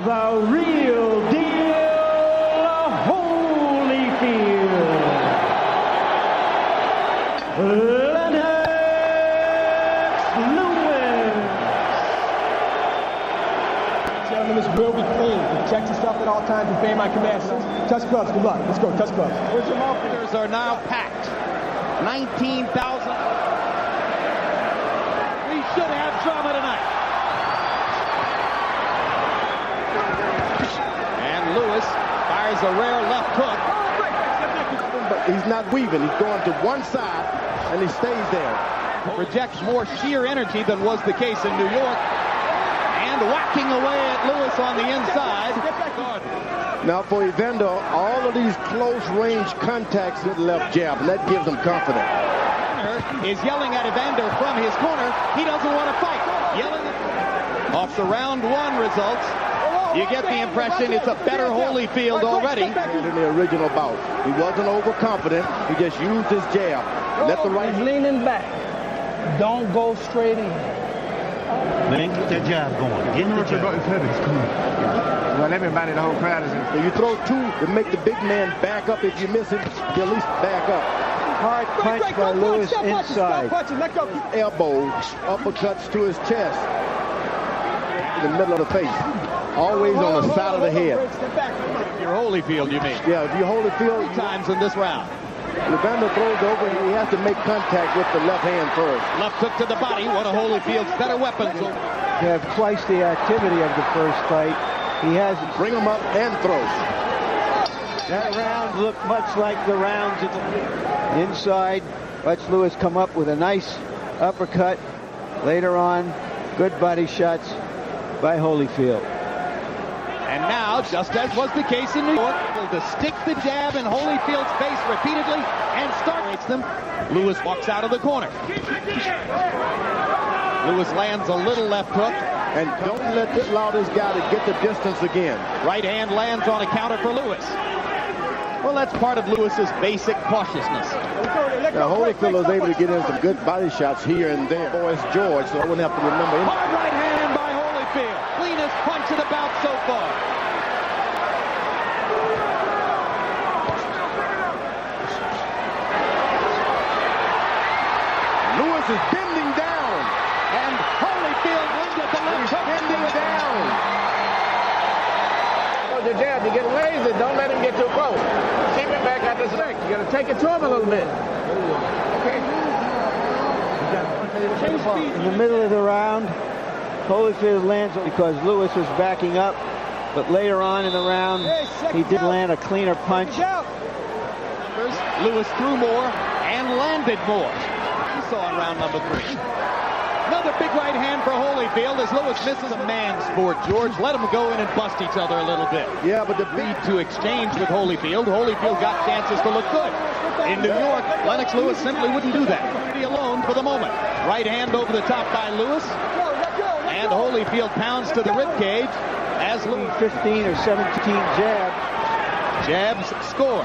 the real deal Holyfield. Lennox Lewis. Gentlemen, this will be clean. Protect yourself at all times. Obey my commands. Touch gloves. Good luck. Let's go. Touch gloves. Some officers are now packed. 19,000. We should have drama tonight. And Lewis fires a rare left hook. But he's not weaving. He's going to one side, and he stays there. Projects more sheer energy than was the case in New York. And whacking away at Lewis on the inside. Now for Evander, all of these close-range contacts with the left jab, and that gives him confidence. Is yelling at Evander from his corner. He doesn't want to fight. Yelling off the round one results. You get the impression it's a better Holyfield already. In the original bout, he wasn't overconfident. He just used his jab. Let the right. He's leaning back. Don't go straight in. Man, get that jab going. Get the jab. His head is cool. Well, everybody, the whole crowd is in. So you throw two to make the big man back up. If you miss him, he'll at least back up. Hard punch by Lewis inside. Elbows, uppercuts to his chest. In the middle of the face. Always on the side of the head. Your Holyfield, you mean? Yeah, if you Holyfield. 3 times in this round. Evander throws over, he has to make contact with the left hand first. Left hook to the body, one of Holyfield's better weapons. They have twice the activity of the first fight. He has bring him up and throw. That round looked much like the rounds inside. Watch Lewis come up with a nice uppercut. Later on, good body shots by Holyfield. And now, just as was the case in New York, to stick the jab in Holyfield's face repeatedly and starts them. Lewis walks out of the corner. Lewis lands a little left hook. And don't allow this guy to get the distance again. Right hand lands on a counter for Lewis. Well, that's part of Lewis's basic cautiousness. Now, Holyfield was able to get in some good body shots here and there. Boy, it's George, so I wouldn't have to remember him. Hard right hand by Holyfield. Cleanest punch of the bout so far. Lewis is bending down. And Holyfield landed the left hook. Bending down. The jab, you get lazy. Don't let him get too close. Keep him back at the stick. You got to take it to him a little bit. Okay. In the middle of the round, Holyfield lands because Lewis was backing up. But later on in the round, he did land a cleaner punch. Lewis threw more and landed more. You saw in round number 3. Another big right hand for Holyfield as Lewis misses a man's sport, George. Let them go in and bust each other a little bit. Yeah, but the lead to exchange with Holyfield. Holyfield got chances to look good. In New York, Lennox Lewis simply wouldn't do that. Be alone for the moment. Right hand over the top by Lewis. And Holyfield pounds to the ribcage as Lewis 15 or 17 jabs. Jabs score.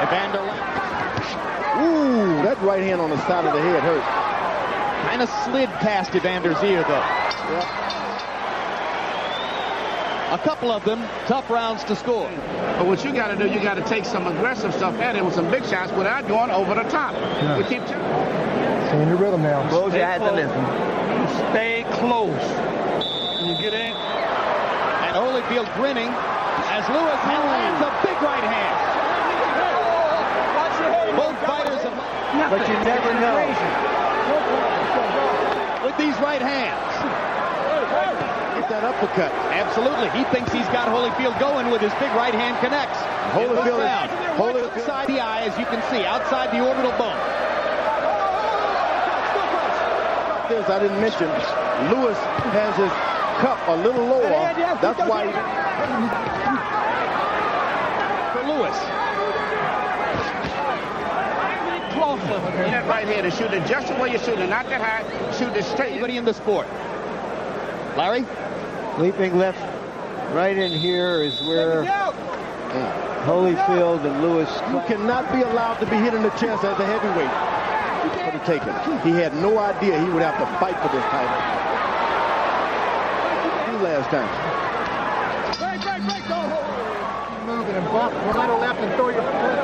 Evander. Ooh, that right hand on the side of the head hurt. Kind of slid past Evander's ear, though. Yep. A couple of them, tough rounds to score. But what you got to do, you got to take some aggressive stuff at it with some big shots without going over the top. Yeah. We keep in the rhythm now. Close your eyes and listen. Stay close. You get in. And Holyfield grinning as Lewis lands a big right hand. Both fighters have... But you never know. With these right hands. Get that uppercut. Absolutely. He thinks he's got Holyfield going with his big right hand connects. Holyfield outside the eye, as you can see, outside the orbital bone. This I didn't mention. Lewis has his cup a little lower. That's why. For Lewis. That right here to shoot it just the way you shoot it, not that high. Shoot it straight. Anybody in the sport. Larry? Leaping left, right in here is where Holyfield and Lewis. You cannot be allowed to be hit in the chest as a heavyweight. for the taking. He had no idea he would have to fight for this title. Last time. Moving and bump right or left and throw your foot.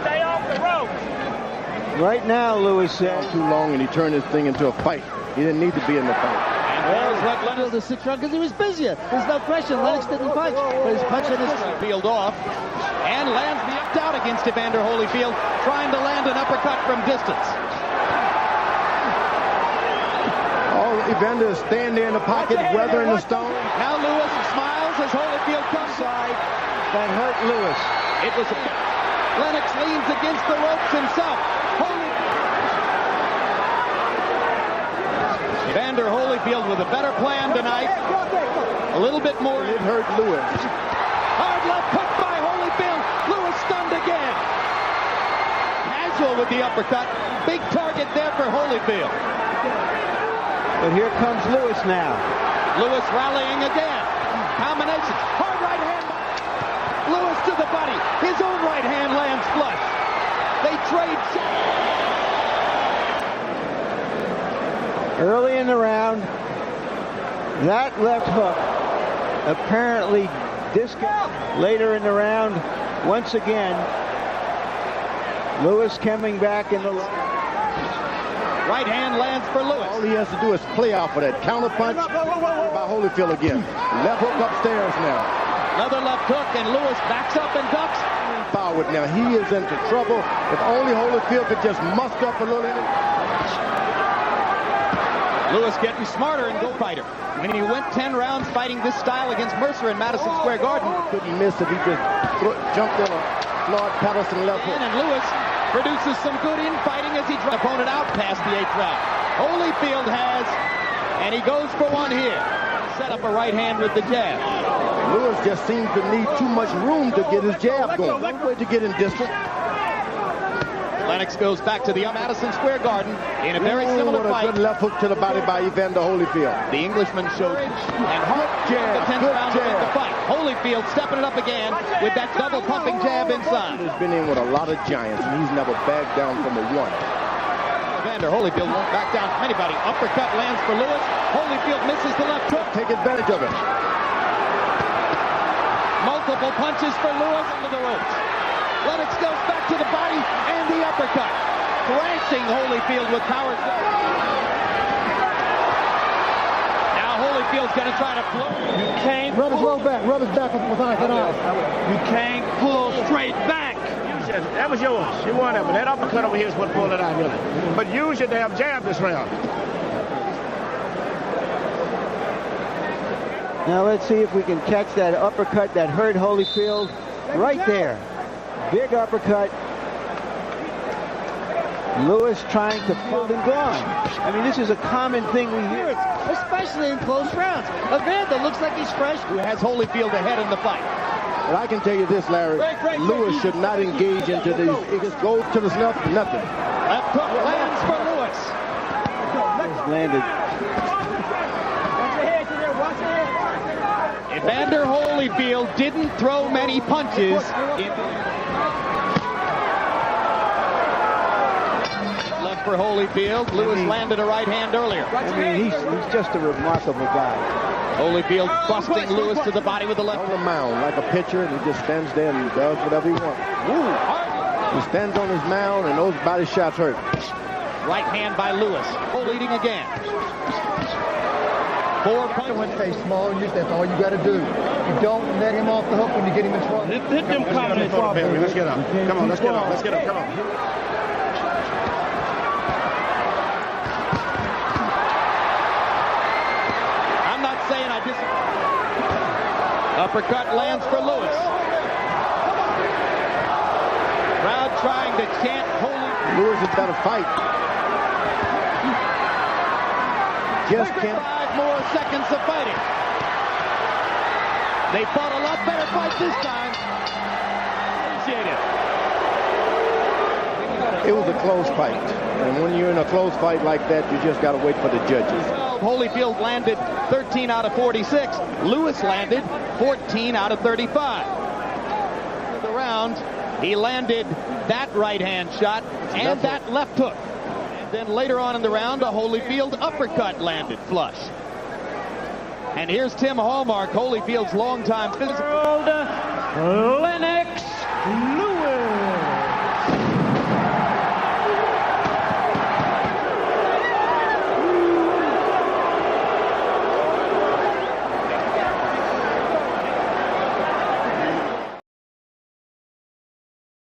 Stay off the rope. Right now, Lewis said. Too long, and he turned this thing into a fight. He didn't need to be in the fight. There's what Lennox the 6th round because he was busier. There's no question. Lennox didn't punch, but he's punching his field off and lands the up out against Evander Holyfield, trying to land an uppercut from distance. Evander is standing there in the pocket, weathering the stone. Now Lewis smiles as Holyfield comes side. That hurt Lewis. It was Lennox leans against the ropes himself. Evander Holyfield with a better plan tonight. A little bit more. It hurt Lewis. Hard left hook by Holyfield. Lewis stunned again. Casual with the uppercut. Big target there for Holyfield. But here comes Lewis now. Lewis rallying again. Combination. Hard right hand. Lewis to the body. His own right hand lands flush. They trade. Early in the round, that left hook apparently discount. Later in the round, once again, Lewis coming back in the right hand lands for Lewis. All he has to do is play out for that counter punch by Holyfield again. Left hook upstairs now. Another left hook, and Lewis backs up and ducks. Forward now. He is into trouble. If only Holyfield could just muster up a little. Lewis getting smarter and go fighter. When he went 10 rounds fighting this style against Mercer in Madison Square Garden. Couldn't miss if he just jumped in a Floyd Patterson left hook. And Lewis produces some good infighting as he drives opponent out past the 8th round. Holyfield has, and he goes for one here. Set up a right hand with the jab. Lewis just seems to need too much room to get his jab going. Way to get in distance. Lennox goes back to the Madison Square Garden in a very similar fight. Good left hook to the body by Evander Holyfield. The Englishman showed and hard jab, the 10th round of the fight. Holyfield stepping it up again with that double pumping jab inside. He's been in with a lot of giants, and he's never backed down from a one. Evander Holyfield won't back down from anybody. Uppercut lands for Lewis. Holyfield misses the left hook. Take advantage of it. Multiple punches for Lewis into the ropes. Lennox goes back to the body and the uppercut. Thrashing Holyfield with power. Now Holyfield's going to try to float. You can't Rub his low back. Rub his back with that arm. You can't pull straight back. That was yours. You won that, but that uppercut over here is what pulled it out, really. But use your damn jab this round. Now let's see if we can catch that uppercut that hurt Holyfield right there. Big uppercut. Lewis trying to pull him gone. I mean, this is a common thing we hear, especially in close rounds. Evander looks like he's fresh. Who has Holyfield ahead in the fight. But I can tell you this, Larry. Lewis should not engage into these. He just goes to the snuff, nothing. Left hook lands for Lewis. Landed. Evander Holyfield didn't throw many punches. Left for Holyfield. Lewis landed a right hand earlier. I mean, he's just a remarkable guy. Holyfield busting Lewis to the body with the left. On the mound like a pitcher, and he just stands there and does whatever he wants. He stands on his mound, and those body shots hurt. Right hand by Lewis. Leading again. 4 punches. Stay small, and that's all you got to do. You don't let him off the hook when you get him in trouble. Hit them combinations. Let's get up. Come on, let's get up. Let's get up. Come on. I'm not saying I disagree. Uppercut lands for Lewis. Crowd trying to chant Holyfield. Lewis has got to fight. Just can't. 5 more seconds of fighting. They fought a lot better fight this time. It was a close fight. And when you're in a close fight like that, you just got to wait for the judges. Holyfield landed 13 out of 46. Lewis landed 14 out of 35. The round, he landed that right hand shot and that left hook. Then later on in the round, a Holyfield uppercut landed flush. And here's Tim Hallmark, Holyfield's longtime physical.